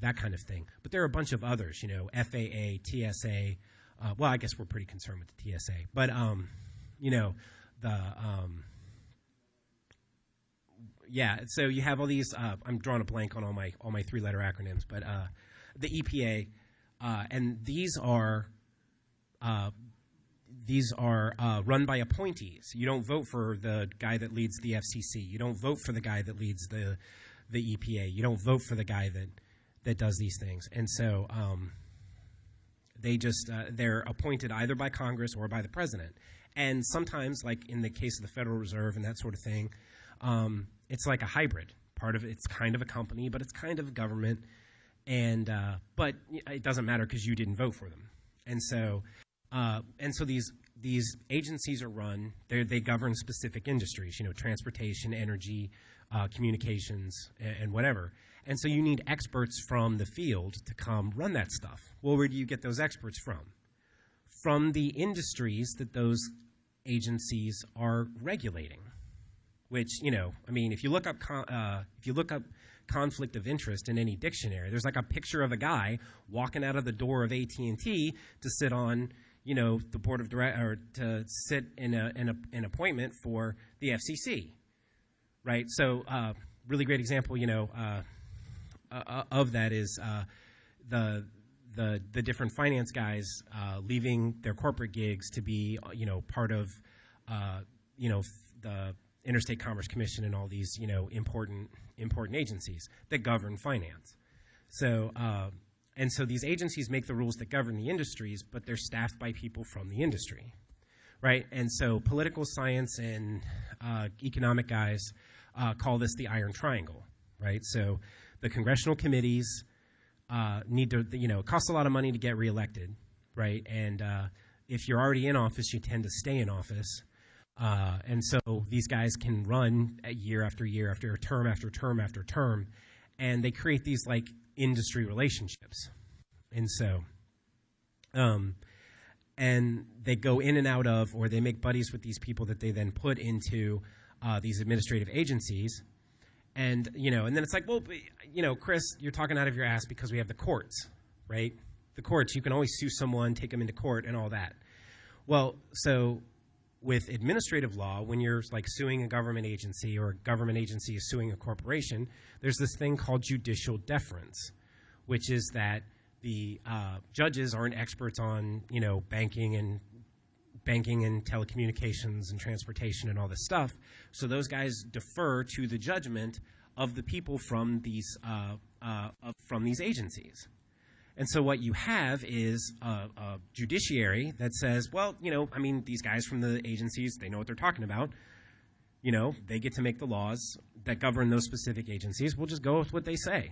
that kind of thing. But there are a bunch of others, FAA, TSA. Well, I guess we're pretty concerned with the TSA. But, so you have all these, I'm drawing a blank on all my three-letter acronyms, but the EPA, and these are run by appointees. You don't vote for the guy that leads the FCC. You don't vote for the guy that leads the EPA. You don't vote for the guy that does these things. And so they're appointed either by Congress or by the president. And sometimes, like in the case of the Federal Reserve and that sort of thing, it's like a hybrid. Part of it's kind of a company, but it's kind of government. And but it doesn't matter because you didn't vote for them. And so these agencies are run. They govern specific industries. Transportation, energy, communications, and whatever. And so you need experts from the field to come run that stuff. Well, where do you get those experts from? From the industries that those agencies are regulating. Which, if you look up conflict of interest in any dictionary, there's like a picture of a guy walking out of the door of AT&T to sit on, the board of directors, or to sit in an appointment for the FCC, right? So, really great example, of that is the different finance guys leaving their corporate gigs to be, part of, the Interstate Commerce Commission and all these, important agencies that govern finance. So, and so these agencies make the rules that govern the industries, but they're staffed by people from the industry, right? And so political science and economic guys call this the Iron Triangle, right? So the congressional committees need to, it costs a lot of money to get reelected, right? And if you're already in office, you tend to stay in office. And so these guys can run year after year after term after term after term, and they create these like industry relationships. And so, and they go in and out of, or they make buddies with these people that they then put into these administrative agencies. And, and then it's like, well, Chris, you're talking out of your ass because we have the courts, right? The courts, you can always sue someone, take them into court and all that. Well, so with administrative law, when you're like suing a government agency or a government agency is suing a corporation, there's this thing called judicial deference, which is that the judges aren't experts on, banking and telecommunications and transportation and all this stuff. So those guys defer to the judgment of the people from these agencies. And so what you have is a judiciary that says, well, these guys from the agencies, they know what they're talking about. They get to make the laws that govern those specific agencies. We'll just go with what they say.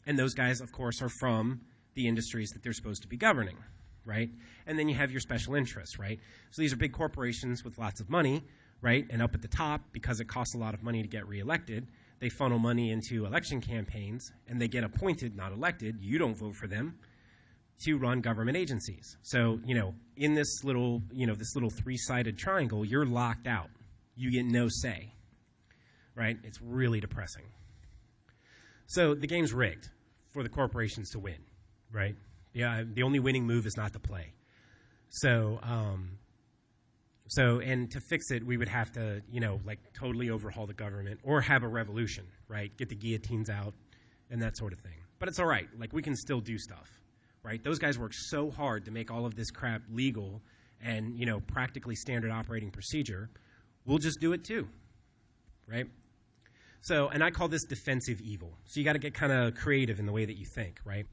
And those guys, of course, are from the industries that they're supposed to be governing, right? And then you have your special interests, right? So these are big corporations with lots of money, right? And up at the top, because it costs a lot of money to get reelected, they funnel money into election campaigns, and they get appointed, not elected. You don't vote for them, to run government agencies. So, in this little three-sided triangle, you're locked out. You get no say, right? It's really depressing. So the game's rigged for the corporations to win, right? Yeah, the only winning move is not to play. So, So, and to fix it, we would have to, like totally overhaul the government or have a revolution, right? Get the guillotines out and that sort of thing. But it's all right. Like, we can still do stuff, right? Those guys work so hard to make all of this crap legal and, practically standard operating procedure. We'll just do it too, right? So, and I call this defensive evil. So you got to get kind of creative in the way that you think, right?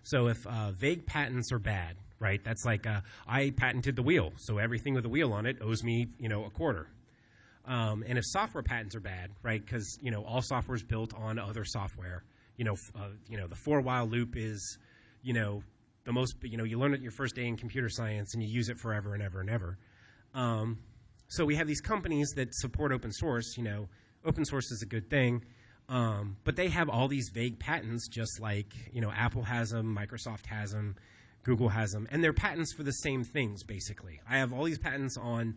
So if vague patents are bad, right? That's like I patented the wheel, so everything with a wheel on it owes me, a quarter. And if software patents are bad, right? Because all software is built on other software. The for-while loop is, the most. You learn it your first day in computer science, and you use it forever and ever and ever. So we have these companies that support open source. Open source is a good thing. But they have all these vague patents, just like, Apple has them, Microsoft has them, Google has them, and they're patents for the same things, basically. I have all these patents on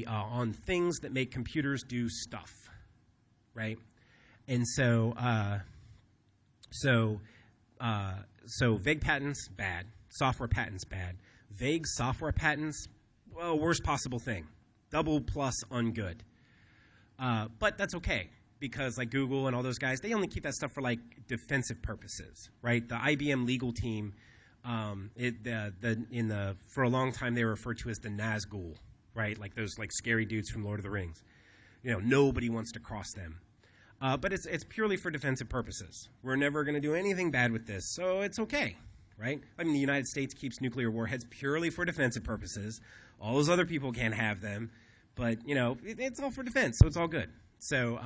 on things that make computers do stuff, right? And so vague patents, bad. Software patents, bad. Vague software patents, well, worst possible thing. Double plus ungood. But that's okay. Because like Google and all those guys, they only keep that stuff for like defensive purposes, right? The IBM legal team, for a long time they were referred to as the Nazgul, right? Like those like scary dudes from Lord of the Rings. Nobody wants to cross them. But it's purely for defensive purposes. We're never going to do anything bad with this, so it's okay, right? I mean, the United States keeps nuclear warheads purely for defensive purposes. All those other people can't have them, but it's all for defense, so it's all good. So,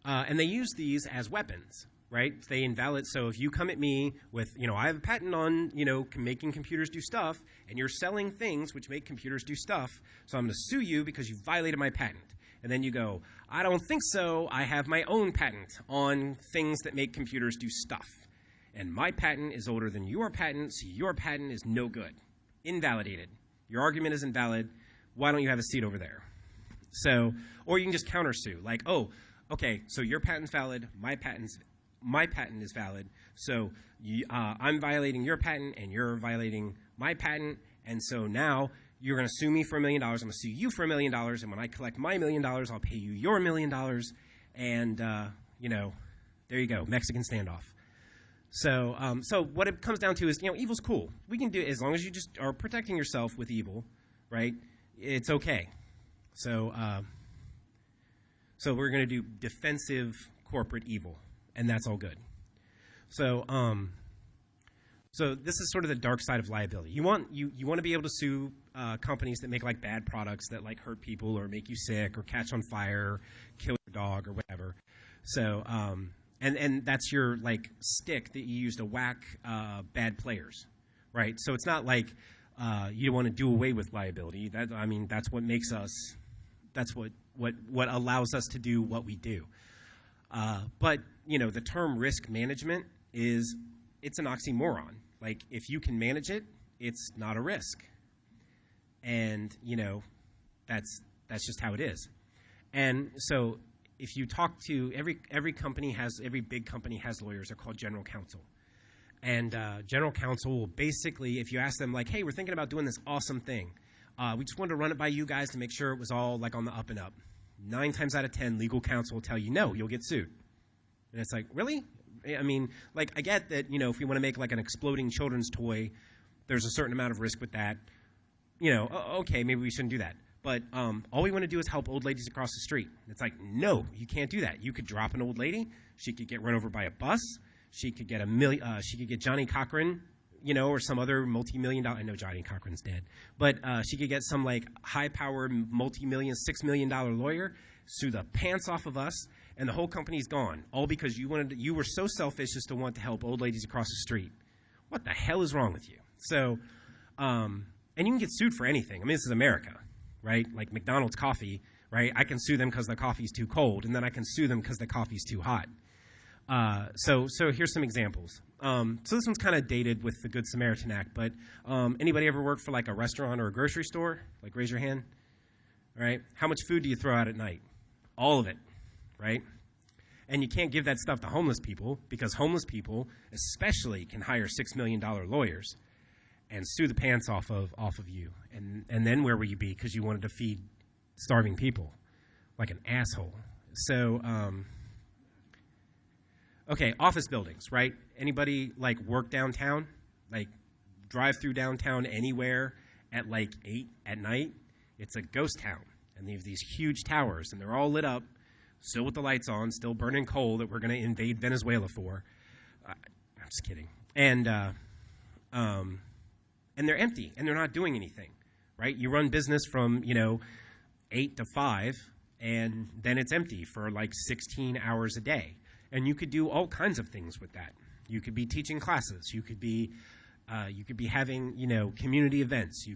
and they use these as weapons, right? They invalidate. So if you come at me with, I have a patent on, making computers do stuff, and you're selling things which make computers do stuff, so I'm going to sue you because you violated my patent. And then you go, I don't think so. I have my own patent on things that make computers do stuff. And my patent is older than your patent, so your patent is no good. Invalidated. Your argument is invalid. Why don't you have a seat over there? So, or you can just countersue, like, oh, okay, so your patent's valid, my patent is valid, so I'm violating your patent and you're violating my patent, and so now you're going to sue me for $1 million, I'm going to sue you for $1 million, and when I collect my $1 million, I'll pay you your $1 million, and, there you go, Mexican standoff. So, so what it comes down to is, evil's cool. We can do it as long as you just are protecting yourself with evil, right? It's okay. So, so we're going to do defensive corporate evil, and that's all good. So, so this is sort of the dark side of liability. You want to be able to sue companies that make like bad products that like hurt people or make you sick or catch on fire, kill your dog or whatever. So, and that's your like stick that you use to whack bad players, right? So it's not like you want to do away with liability. That's what makes us. That's what allows us to do what we do. But the term risk management it's an oxymoron. Like if you can manage it, it's not a risk. And that's just how it is. And so if you talk to every big company has lawyers. They're called general counsel. And general counsel will basically, if you ask them like, hey, we're thinking about doing this awesome thing. We just wanted to run it by you guys to make sure it was all like on the up and up. 9 times out of 10, legal counsel will tell you, no, you'll get sued. And it's like, really? I mean, like, I get that, if we want to make like an exploding children's toy, there's a certain amount of risk with that. Okay, maybe we shouldn't do that. But all we want to do is help old ladies across the street. It's like, no, you can't do that. You could drop an old lady. She could get run over by a bus. She could get she could get Johnny Cochran, or some other multi-million-dollar. I know Johnny Cochran's dead, but she could get some like high-powered multi-million, $6 million lawyer, sue the pants off of us, and the whole company's gone. All because you were so selfish as to want to help old ladies across the street. What the hell is wrong with you? So, and you can get sued for anything. I mean, this is America, right? Like McDonald's coffee, right? I can sue them because the coffee's too cold, and then I can sue them because the coffee's too hot. So here's some examples. So this one's kind of dated with the Good Samaritan Act, but anybody ever worked for like a restaurant or a grocery store? Like raise your hand. All right. How much food do you throw out at night? All of it, right? And you can't give that stuff to homeless people because homeless people especially can hire $6 million lawyers. and sue the pants off of you. And then where will you be? Because you wanted to feed starving people like an asshole. So, okay, office buildings, right? Anybody like work downtown? Like drive through downtown anywhere at like 8 at night? It's a ghost town. And they have these huge towers, and they're all lit up, still with the lights on, still burning coal that we're going to invade Venezuela for. I'm just kidding. And they're empty, and they're not doing anything, right? You run business from, 8 to 5, and then it's empty for like 16 hours a day. And you could do all kinds of things with that. You could be teaching classes. You could be having, community events.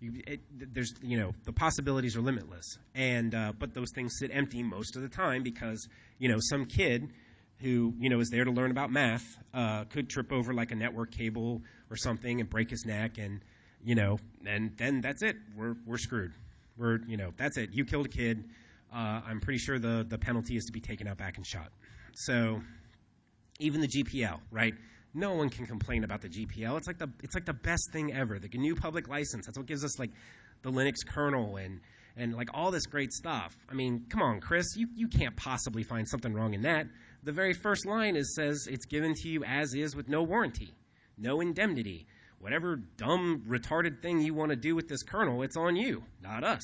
The possibilities are limitless. And but those things sit empty most of the time because, some kid who, is there to learn about math could trip over like a network cable or something and break his neck, and, and then that's it. We're screwed. That's it. You killed a kid. I'm pretty sure the penalty is to be taken out back and shot. So even the GPL, right? No one can complain about the GPL. It's like the best thing ever. The GNU public license. That's what gives us like the Linux kernel and like all this great stuff. I mean, come on, Chris. You can't possibly find something wrong in that. The very first line says it's given to you as is with no warranty, no indemnity. Whatever dumb, retarded thing you want to do with this kernel, it's on you, not us.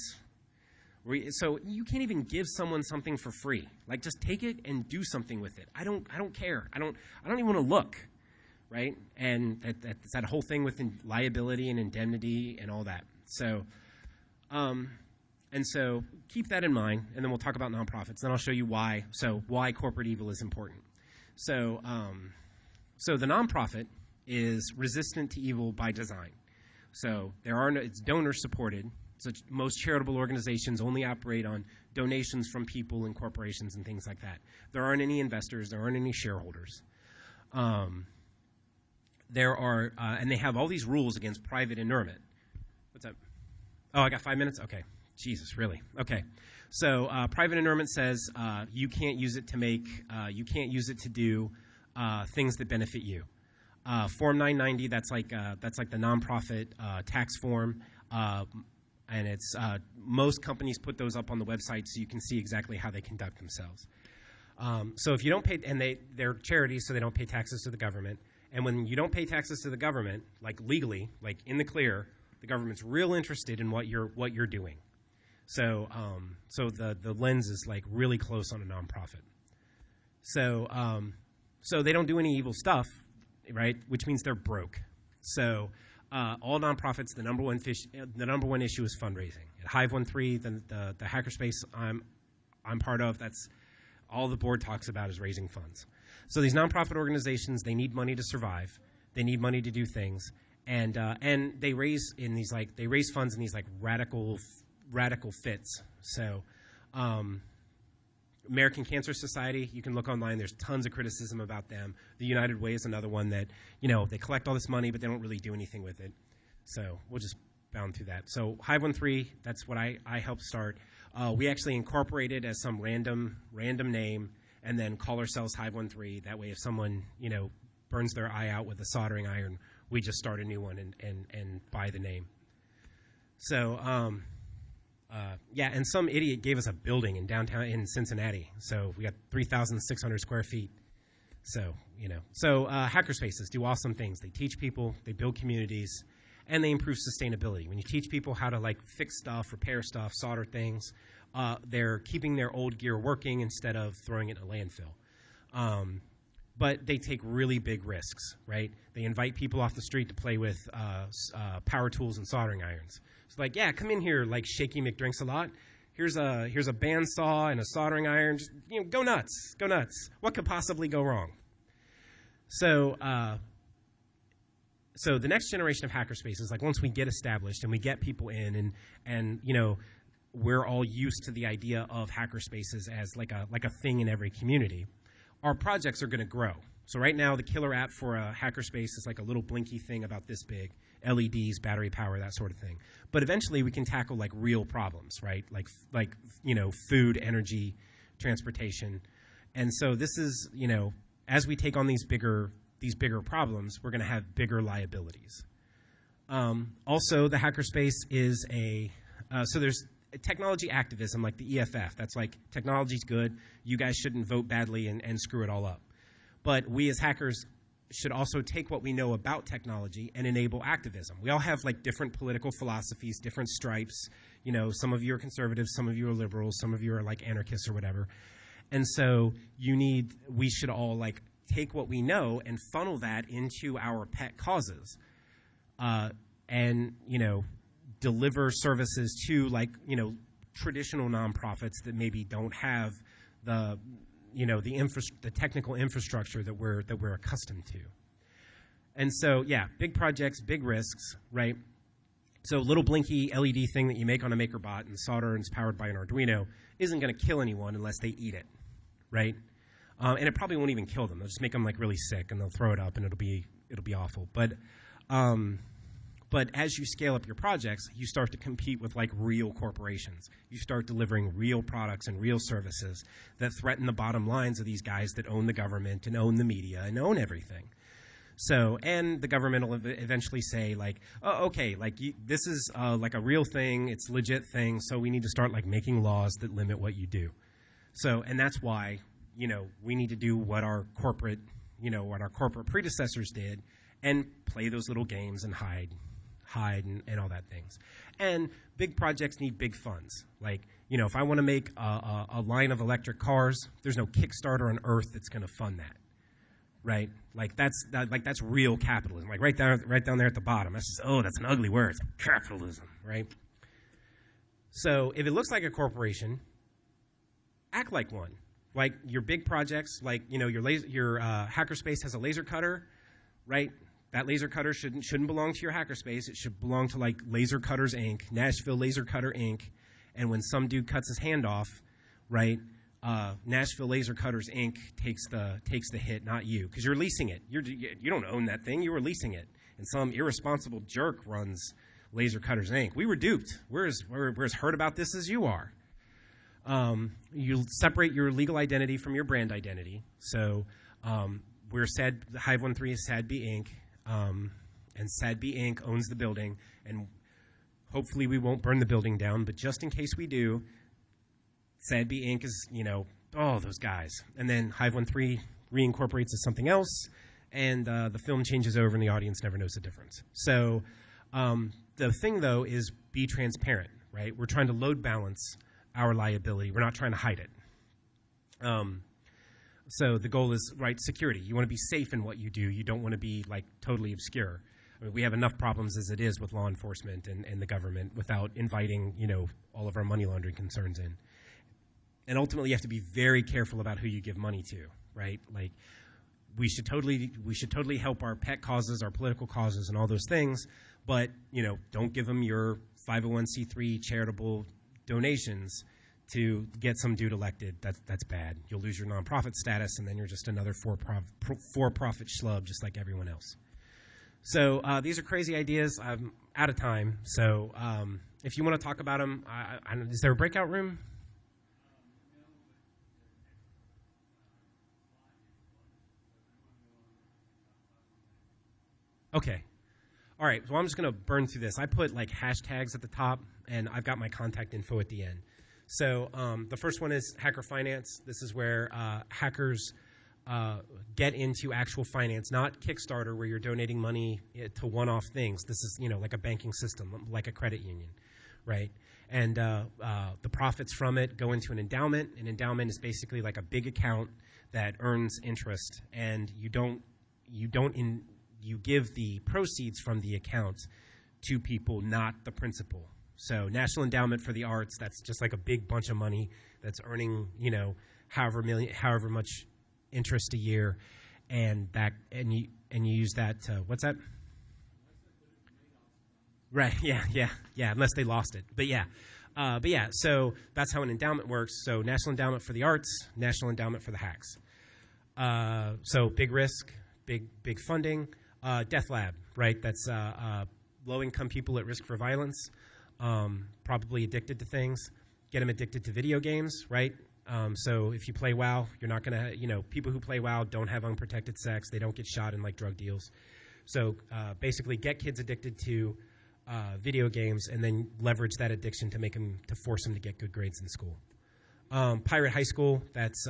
So you can't even give someone something for free. Like, just take it and do something with it. I don't care. I don't even want to look, right? And that's that whole thing with liability and indemnity and all that. So, so keep that in mind, and then we'll talk about nonprofits. Then I'll show you why corporate evil is important. So the nonprofit is resistant to evil by design. So it's donor supported. So most charitable organizations only operate on donations from people and corporations and things like that. There aren't any investors. There aren't any shareholders. There are, and they have all these rules against private inurement. What's up? Oh, I got 5 minutes? Okay. Jesus, really? Okay. So private inurement says you can't use it to do things that benefit you. Form 990, that's like the nonprofit tax form. And it's most companies put those up on the website so you can see exactly how they conduct themselves. So if you don't pay, and they're charities, so they don't pay taxes to the government. And when you don't pay taxes to the government, like legally, like in the clear, the government's real interested in what you're doing. So the lens is like really close on a nonprofit. So they don't do any evil stuff, right? Which means they're broke. So all nonprofits, the number one issue is fundraising. At Hive13, the hackerspace I'm part of, that's all the board talks about is raising funds. So these nonprofit organizations, they need money to survive. They need money to do things, and they raise funds in these like radical fits. So American Cancer Society, you can look online. There's tons of criticism about them. The United Way is another one that, they collect all this money, but they don't really do anything with it. So we'll just bound through that. So Hive13, that's what I helped start. We actually incorporated as some random name and then call ourselves Hive13. That way if someone, burns their eye out with a soldering iron, we just start a new one and buy the name. So, and some idiot gave us a building in downtown Cincinnati. So we got 3,600 square feet. So, hackerspaces do awesome things. They teach people, they build communities, and they improve sustainability. When you teach people how to like fix stuff, repair stuff, solder things, they're keeping their old gear working instead of throwing it in a landfill. But they take really big risks, right? They invite people off the street to play with power tools and soldering irons. It's like, yeah, come in here, like Shaky McDrinks a lot. Here's a bandsaw and a soldering iron. Just, go nuts, go nuts. What could possibly go wrong? So the next generation of hackerspaces, like once we get established and we get people in, and we're all used to the idea of hackerspaces as like a thing in every community, our projects are going to grow. So right now, the killer app for a hackerspace is like a little blinky thing about this big, LEDs, battery power, that sort of thing. But eventually, we can tackle like real problems, right? Like food, energy, transportation. And so this is, as we take on these bigger problems, we're going to have bigger liabilities. Also, the hackerspace is so there's technology activism like the EFF. That's like, technology's good, you guys shouldn't vote badly and screw it all up. But we as hackers should also take what we know about technology and enable activism. We all have like different political philosophies, different stripes. You know, some of you are conservatives, some of you are liberals, some of you are like anarchists or whatever. And so we should all like take what we know and funnel that into our pet causes, and, you know, deliver services to, like, you know, traditional nonprofits that maybe don't have the, you know, the technical infrastructure that we're accustomed to. And so, yeah, big projects, big risks, right? So little blinky LED thing that you make on a MakerBot and solder and it's powered by an Arduino isn't going to kill anyone unless they eat it, right? And it probably won't even kill them. They'll just make them like really sick and they'll throw it up and it'll be awful. But as you scale up your projects, you start to compete with like real corporations. You start delivering real products and real services that threaten the bottom lines of these guys that own the government and own the media and own everything. So, and the government will eventually say like, oh, okay, like this is like a real thing, it's a legit thing, so we need to start like making laws that limit what you do. So, and that's why, you know, we need to do what our corporate predecessors did and play those little games and hide and all that things. And big projects need big funds. Like, you know, if I want to make a line of electric cars, there's no Kickstarter on earth that's going to fund that, right? Like that's real capitalism. Like right down there at the bottom. That's just, oh, that's an ugly word. It's capitalism, right? So if it looks like a corporation, act like one. Like your big projects, like, you know, your hackerspace has a laser cutter, right? That laser cutter shouldn't belong to your hackerspace. It should belong to like Laser Cutters Inc., Nashville Laser Cutter Inc. And when some dude cuts his hand off, right, Nashville Laser Cutters Inc. takes the hit, not you, because you're leasing it. You don't own that thing. You were leasing it, and some irresponsible jerk runs Laser Cutters Inc. We were duped. We're as hurt about this as you are. You separate your legal identity from your brand identity. So Hive 13 is SadB Inc. And SadB Inc. owns the building, and hopefully we won't burn the building down, but just in case we do, SadB Inc. is, you know, oh, those guys. And then Hive 13 reincorporates as something else, and the film changes over and the audience never knows the difference. So the thing, though, is be transparent, right? We're trying to load balance our liability. We're not trying to hide it. So the goal is, right, security. You want to be safe in what you do. You don't want to be, like, totally obscure. I mean, we have enough problems as it is with law enforcement and the government without inviting, you know, all of our money laundering concerns in. And ultimately, you have to be very careful about who you give money to, right? Like, we should totally help our pet causes, our political causes, and all those things, but, you know, don't give them your 501c3 charitable donations to get some dude elected. That's bad. You'll lose your nonprofit status, and then you're just another for-profit schlub just like everyone else. So these are crazy ideas. I'm out of time. So if you want to talk about them, is there a breakout room? Okay. All right. Well, I'm just going to burn through this. I put like hashtags at the top, and I've got my contact info at the end. So the first one is hacker finance. This is where hackers get into actual finance, not Kickstarter where you're donating money to one-off things. This is, you know, like a banking system, like a credit union, right? And the profits from it go into an endowment. An endowment is basically like a big account that earns interest, and you give the proceeds from the account to people, not the principal. So National Endowment for the Arts, that's just like a big bunch of money that's earning, you know, however much interest a year, and you use that to, what's that? Right, yeah, unless they lost it. But yeah, so that's how an endowment works. So National Endowment for the Arts, National Endowment for the Hacks. So big risk, big funding. Death Lab, right? That's low-income people at risk for violence. Probably addicted to things, get them addicted to video games, right? So if you play WoW, you're not going to, you know, people who play WoW don't have unprotected sex. They don't get shot in like drug deals. So basically, get kids addicted to video games, and then leverage that addiction to force them to get good grades in school. Pirate High School. That's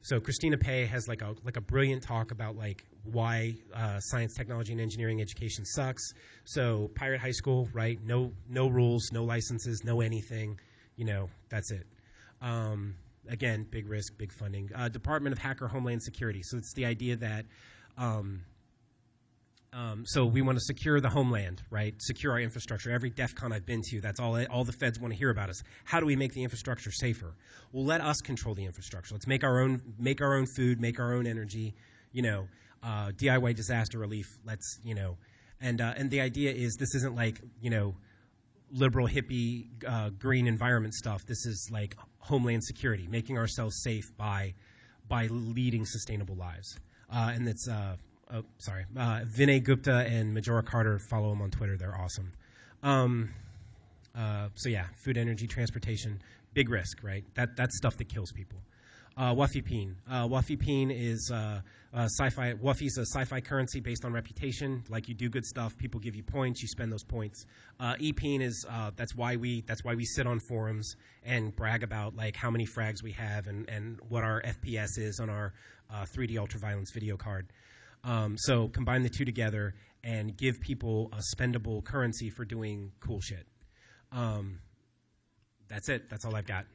so Christina Pei has like a brilliant talk about like why science, technology, and engineering education sucks. So Pirate High School, right? No rules, no licenses, no anything. That's it. Again, big risk, big funding. Department of Hacker Homeland Security. So it's the idea that so we want to secure the homeland, right? Secure our infrastructure. Every DEF CON I've been to, that's all the feds want to hear about is how do we make the infrastructure safer? Well, let us control the infrastructure. Let's make our own food, make our own energy, DIY disaster relief. Let's, and the idea is this isn't like, liberal hippie green environment stuff. This is like homeland security, making ourselves safe by leading sustainable lives. And it's Vinay Gupta and Majora Carter, follow them on Twitter. They're awesome. So yeah, food, energy, transportation, big risk, right? That's stuff that kills people. Wafipine. Wafipine is sci-fi. Wafi's a sci-fi currency based on reputation. Like you do good stuff, people give you points, you spend those points. Epine is that's why we sit on forums and brag about like how many frags we have and what our FPS is on our 3D ultraviolence video card. So combine the two together and give people a spendable currency for doing cool shit. That's it. That's all I've got.